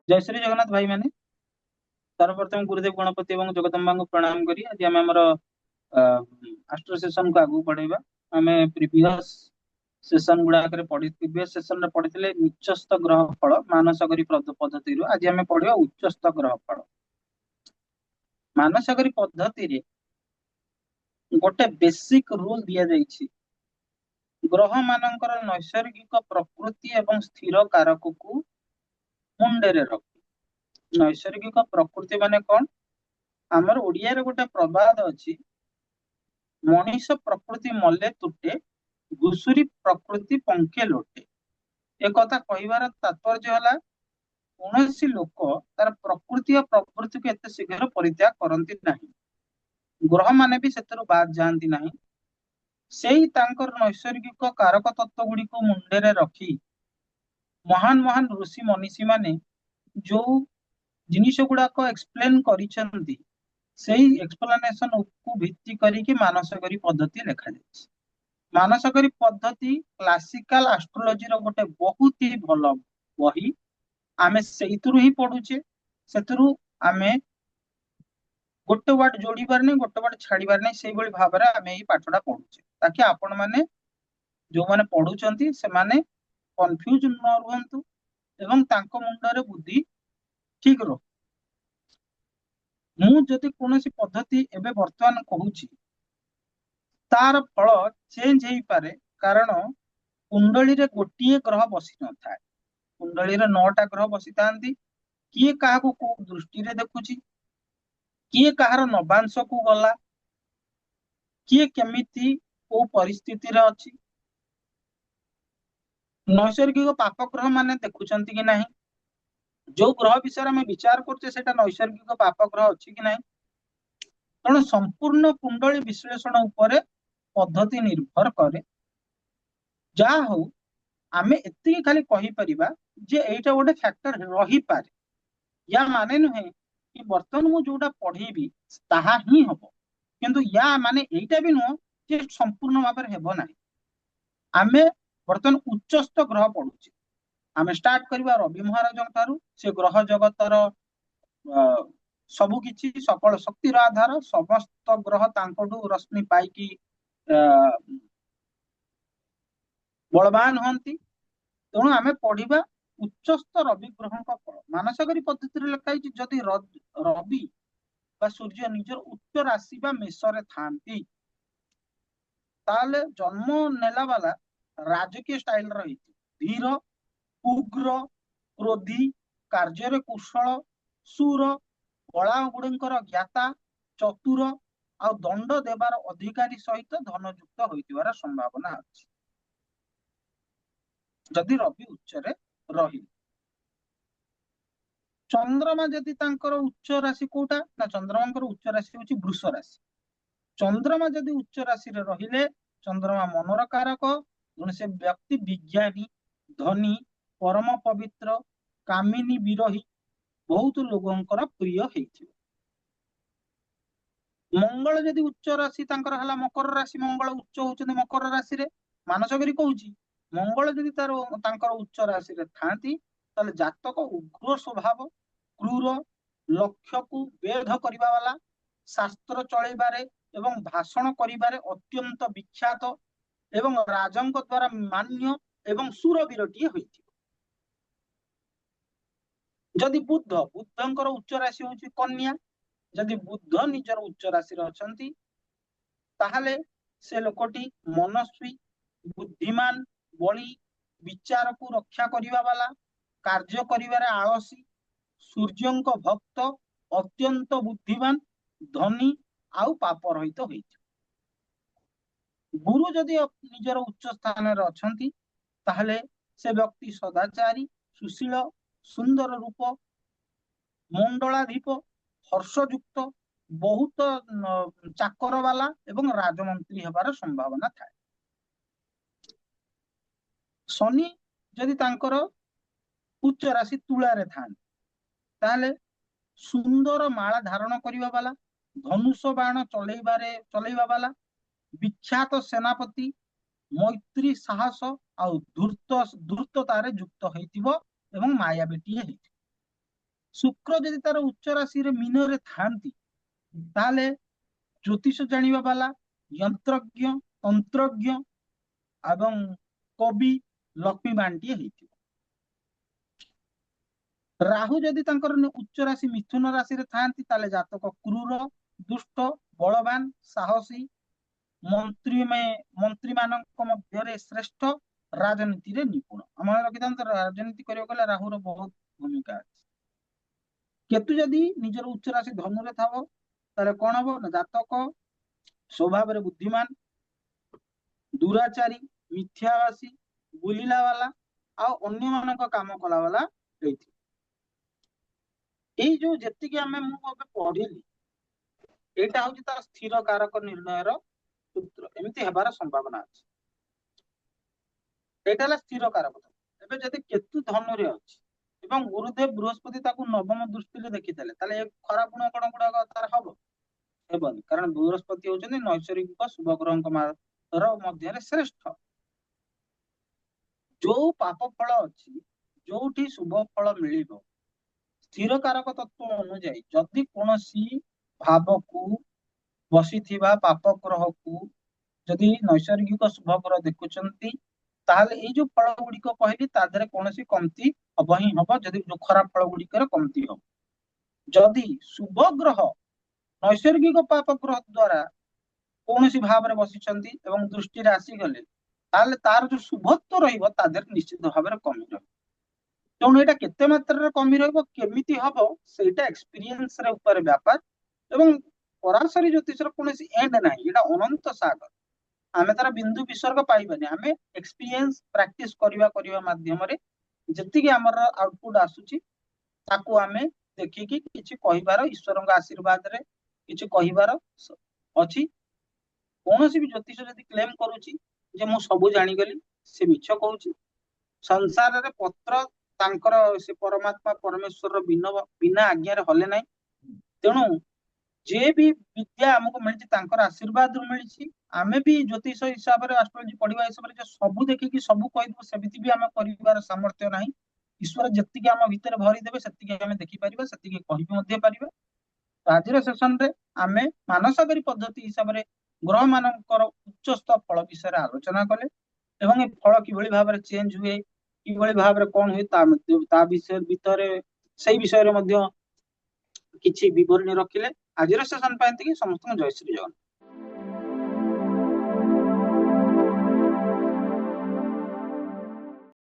जय श्री जगन्नाथ भाई मैंने सर्वप्रथम गुरुदेव गणपति एवं जगदम्बा को प्रणाम करी आज आम आमर आस्ट्रो सेशन को आगू बढ़ेबा। आम प्रिवियस सेशन गुड़ाक प्रिवियस सेशन रे पढ़िथिले निचस्थ ग्रह फल मानसगरी पद्धति आज आम पढ़िबा उच्चस्थ ग्रह फल। मानसगरी पद्धति रे गोटे बेसिक रूल दिया जाइछि। ग्रह मानकर नैसर्गिक प्रकृति एवं स्थिर कारक को मुंडे रखी। नैसर्गिक प्रकृति माने कौन? आमर ओडिया रे गोटे प्रबाद अछि, मनीष प्रकृति मल्ले तुटे घुसुरी प्रकृति पंखे लोटे। एक कथा कहिबार तात्पर्य होला कौनसी लोक तार प्रकृति और प्रवृत्ति को एते शीघ्र परित्याग करती नहीं। ग्रह माने भी सेतरु बाद जाती नहीं। सेही तांकर नैसर्गिक कारक तत्व गुड़ी को मुंडे रखी महान महान ऋषि मनीषी माने जो जिनिस गुड़ाक एक्सप्लेन करिसेंती सेही एक्सप्लेनेशन को भित्ति करिके मानसगरी पद्धति लिखा जाइछि। मानसगरी पद्धति क्लासिकल एस्ट्रोलॉजी रो गोटे बहुत ही भल बही। आमे सेइतरु ही पढुचे, सेतरु आमे गोटे वर्ड जोड़ीबार नहीं गोटे वर्ड छाड़ीबार नहीं से भाव में आम यही पाठटा पढ़ुचे ताकि आपण मैंने जो मैंने पढ़ुचंती से माने कंफ्यूज न रुहंतु एवं तांको मुंडरे बुद्धि ठीक रो। मु जदि कोनोसी पद्धति एबे वर्तमान कहूची तार फल चेंज हेई पारे कारण कुंडली रे गोटिए ग्रह बसी न थाए। कुंडली रे 9टा ग्रह बसी थांती। किए काहाको को दृष्टि रे देखुची, किए कहार नवांश को गला, किए केमिति को परिस्थिति रे अछि। नैसर्गिक पाप ग्रह माने देखुचंती कि नहीं, जो ग्रह विषय में विचार करछे सेटा नैसर्गिक पाप ग्रह अछि कि नहीं। तेणु संपूर्ण कुंडली विश्लेषण उपरे पद्धति निर्भर करे। जा हो आमे एतिकी खाली कहि परिबा जे एटा गोटे फैक्टर रही पारे। या माने नुहे कि वर्तमान मु जोटा पढ़ीबी ताहा ही हबो, किंतु या माने एटा भी नुह जे संपूर्ण भाव में हेबो नाही। आमे वर्तमान उच्चस्थ ग्रह पढ़ुचे। आमे स्टार्ट करबा रवि महाराज ठारू से ग्रह जगतर सबु किछि सकल शक्तिर आधार समस्त ग्रह तांकठू रश्मि पाइकी बलवान हंती। तेणु आमे पढ़िबा उच्चस्थ रवि ग्रह फल। मानसगरी पद्धति लिखाई जदि रवि बा सूर्य निजर उच्च राशि बा मेष रे थांती ताले जन्म नेला वाला राजकीय स्टाइल रही धीर उग्र क्रोधी कार्य कुशल सुर कला गुड़िकर ज्ञाता चतुर आ दंड देवार अधिकारी सहित धनयुक्त होइतिबार संभावना अछि जदि रवि उच्चरे रही। चंद्रमा जदि तांकर उच्च राशि कोटा ना चंद्रमा उच्च राशि होची वृष राशि। चंद्रमा जदि उच्च राशि रे रहिले चंद्रमा मनर कारक जने से व्यक्ति विज्ञानी धनी परम पवित्र कामिनी विरही बहुत लोगोंकर प्रिय हेइथिबो। मंगल जदि उच्च राशि तांकर हला मकर राशि, मंगल उच्च होचंदी मकर राशि रे मानसगरी कहूची मंगल जदि तार तांकर उच्च राशि रे थांती ताले जातक उग्र स्वभाव क्रूर लक्ष्य को वेध करिबा वाला शास्त्र चलैबारे एवं भाषण करिबारे अत्यंत विख्यात एवं राजंक द्वारा मान्य एवं सुरवीरटीए होइथिबो। जदि बुद्ध बुद्धंकर उच्च राशि होची कन्या, जदि बुद्ध निजर उच्च राशि रे अछंती ताहले से लोकटी मनस्वी बुद्धिमान बली विचार को रक्षा करिबा वाला कार्य करिबारे आलसी सूर्यंक भक्त अत्यंत बुद्धिमान धनी आउ पाप रहित होइछ। गुरु जदि निजर उच्च स्थान रे अछंती ताहले से व्यक्ति सदाचारी सुशील सुंदर रूप मंडलाधिप हर्षयुक्त बहुत चाकर वाला एवं राजमंत्री हेबार संभावना थाए। शनि जदि तांकर उच्च राशि तुला रे थान ताले सुंदर माला धारण करिबा वाला धनुष बाण चलैबा वाला विख्यात सेनापति मैत्री साहस आ धूर्ततारे युक्त होइतिबो एवं मायाबीटी हेइतिबो। शुक्र जदि तार उच्च राशि मीन रे थांती ताले ज्योतिष जानिबा वाला, यंत्रज्ञ, तंत्रज्ञ एवं कवि, लक्ष्मी बांटिए ହେଇଥିବ। राहु जदि तांकर उच्च राशि मिथुन राशि रे थांती ताले जातक क्रूर, दुष्ट, बलवान, साहसी, मंत्री मानक मध्यरे श्रेष्ठ, राजनीति रे निपुण। हम रखिथान राजनीति करियो गले राहु रो बहुत भूमिका अछि। केतु जदि निजर उच्च राशि धनु रे थाबो ताले कोन हबो ना जातक स्वभाव रे बुद्धिमान, दुराचारी, मिथ्यावासी, बुलिला वाला आ अन्य मानक काम कला वाला ହେଇଥିବ। ଏଇ ଯୋଉ ଯେତିକି ଆମେ ମୁଁ ଏବେ ପଢିଲି ଏଇଟା ହଉଛି ତାର ସ୍ଥିର କାରକ ନିର୍ଣ୍ଣୟର ସୂତ୍ର, ଏମିତି ହେବାର ସମ୍ଭାବନା ଅଛି। ଏଇଟା ହେଲା ସ୍ଥିର କାରକ। ଏବେ ଯଦି କେତୁ ଧନୁରେ ଅଛି ଏବଂ ଗୁରୁଦେବ ବୃହସ୍ପତି ତାକୁ ନବମ ଦୃଷ୍ଟିରେ ଦେଖିଥିଲେ ତାହେଲେ ଏ ଖରାପ ଗୁଣ କଣ ଗୁଡାକ ତାର ହବ? ହେବନି, କାରଣ ବୃହସ୍ପତି ହଉଛନ୍ତି ନୈସର୍ଗିକ ଶୁଭ ଗ୍ରହଙ୍କ ମଧ୍ୟରେ ଶ୍ରେଷ୍ଠ। ଯୋଉ ପାପ ଫଳ ଅଛି, ଯୋଉଠି ଶୁଭ ଫଳ ମିଳିବ, ସ୍ଥିର କାରକ ତତ୍ଵ ଅନୁଯାୟୀ ଯଦି କୌଣସି ଭାବକୁ ବସିଥିବା ପାପ ଗ୍ରହକୁ ଯଦି ନୈସର୍ଗିକ ଶୁଭ ଗ୍ରହ ଦେଖୁଛନ୍ତି ତାହେଲେ ଏଇ ଯୋଉ ଫଳ ଗୁଡିକ କହିଲି ତା ଦେହରେ କୌଣସି କମତି ହବ ହିଁ ହବ, ଯଦି ଯୋଉ ଖରାପ ଫଳ ଗୁଡିକର କମତି ହବ। ଯଦି ଶୁଭ ଗ୍ରହ ନୈସର୍ଗିକ ପାପ ଗ୍ରହ ଦ୍ଵାରା କୌଣସି ଭାବରେ ବସିଛନ୍ତି ଏବଂ ଦୃଷ୍ଟିରେ ଆସିଗଲେ ତାହେଲେ ତାର ଯୋଉ ଶୁଭତ୍ୱ ରହିବ ତା ଦେହରେ ନିଶ୍ଚିତ ଭାବରେ କମି ରହିବ। ତେଣୁ ଏଇଟା କେତେ ମାତ୍ରାରେ କମି ରହିବ, କେମିତି ହବ, ସେଇଟା ଏକ୍ସପିରିଏନ୍ସ ରେ ଉପରେ ବ୍ୟାପାର ଏବଂ ପରାଶରୀ ଜ୍ୟୋତିଷର କୌଣସି ଏଣ୍ଡ ନାହିଁ। ଏଇଟା ଅନନ୍ତ ସାଗର। ଆମେ ତାର ବିନ୍ଦୁ ବିସର୍ଗ ପାଇବାନି। ଆମେ ଏକ୍ସପିରିଏନ୍ସ ପ୍ରାକ୍ଟିସ କରିବା ମାଧ୍ୟମରେ ଯେତିକି ଆମର ଆଉଟପୁଟ ଆସୁଛି ତାକୁ ଆମେ ଦେଖିକି କିଛି କହିବାର, ଈଶ୍ୱରଙ୍କ ଆଶୀର୍ବାଦରେ କିଛି କହିବାର ଅଛି। କୌଣସି ବି ଜ୍ୟୋତିଷ ଯଦି କ୍ଲେମ କରୁଛି ଯେ ମୁଁ ସବୁ ଜାଣିଗଲି, ସେ ମିଛ କହୁଛି। ସଂସାରରେ ପତ୍ର ତାଙ୍କର ସେ ପରମାତ୍ମା ପରମେଶ୍ୱରର ବିନା ଆଜ୍ଞାରେ ହଲେ ନାହିଁ। ତେଣୁ ଯେ ବି ବିଦ୍ୟା ଆମକୁ ମିଳିଛି ତାଙ୍କର ଆଶୀର୍ବାଦରୁ ମିଳିଛି। ଆମେ ବି ଜ୍ୟୋତିଷ ହିସାବରେ, ଆଷ୍ଟ୍ରୋଲୋଜି ପଢିବା ହିସାବରେ ଯେ ସବୁ ଦେଖିକି ସବୁ କହିଦବୁ ସେମିତି ବି ଆମେ କରିବାର ସାମର୍ଥ୍ୟ ନାହିଁ। ଈଶ୍ୱର ଯେତିକି ଆମ ଭିତରେ ଭରିଦେବେ ସେତିକି ଆମେ ଦେଖିପାରିବା, ସେତିକି କହି ମଧ୍ୟ ପାରିବା। ଆଜିର ସେସନରେ ଆମେ ମାନସାଗରୀ ପଦ୍ଧତି ହିସାବରେ ଗ୍ରହ ମାନଙ୍କର ଉଚ୍ଚସ୍ଥ ଫଳ ବିଷୟରେ ଆଲୋଚନା କଲେ ଏବଂ ଏ ଫଳ କିଭଳି ଭାବରେ ଚେଞ୍ଜ ହୁଏ, କିଭଳି ଭାବରେ କଣ ହୁଏ ତା ଭିତରେ ସେଇ ବିଷୟରେ ମଧ୍ୟ କିଛି ବିବରଣୀ ରଖିଲେ। ଆଜିର ସେସନ ପାଇଁ ଏତିକି। ସମସ୍ତଙ୍କୁ ଜୟ ଶ୍ରୀ ଜଗନ୍ନାଥ।